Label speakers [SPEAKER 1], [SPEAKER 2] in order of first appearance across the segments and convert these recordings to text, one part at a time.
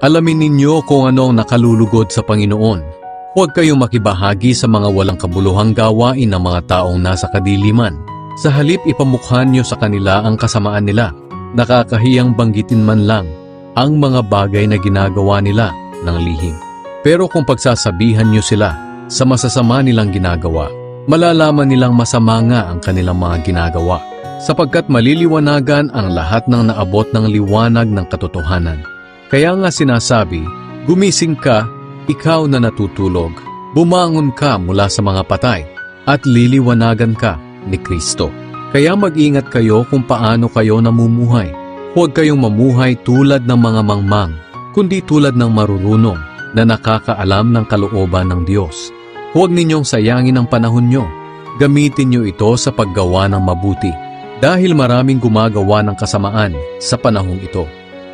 [SPEAKER 1] Alamin ninyo kung ano ang nakalulugod sa Panginoon. Huwag kayong makibahagi sa mga walang kabuluhang gawain ng mga taong nasa kadiliman. Sa halip ipamukha nyo sa kanila ang kasamaan nila. Nakakahiyang banggitin man lang ang mga bagay na ginagawa nila ng lihim. Pero kung pagsasabihan nyo sila sa masasama nilang ginagawa, malalaman nilang masama nga ang kanilang mga ginagawa, sapagkat maliliwanagan ang lahat ng naabot ng liwanag ng katotohanan. Kaya nga sinasabi, gumising ka, ikaw na natutulog, bumangon ka mula sa mga patay, at liliwanagan ka ni Kristo. Kaya mag-ingat kayo kung paano kayo namumuhay. Huwag kayong mamuhay tulad ng mga mangmang, kundi tulad ng marurunong na nakakaalam ng kalooban ng Diyos. Huwag ninyong sayangin ang panahon nyo. Gamitin nyo ito sa paggawa ng mabuti, dahil maraming gumagawa ng kasamaan sa panahong ito.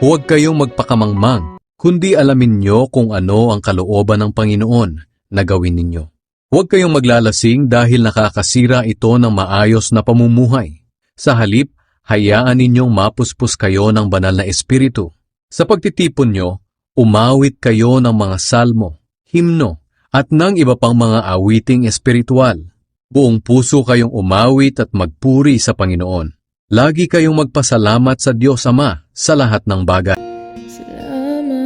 [SPEAKER 1] Huwag kayong magpakamangmang, kundi alamin nyo kung ano ang kalooban ng Panginoon na gawin ninyo. Huwag kayong maglalasing dahil nakakasira ito ng maayos na pamumuhay. Sa halip, hayaan ninyong mapuspos kayo ng banal na espiritu. Sa pagtitipon nyo, umawit kayo ng mga salmo, himno, at ng iba pang mga awiting espiritual. Buong puso kayong umawit at magpuri sa Panginoon. Lagi kayong magpasalamat sa Diyos Ama sa lahat ng bagay.
[SPEAKER 2] Salamat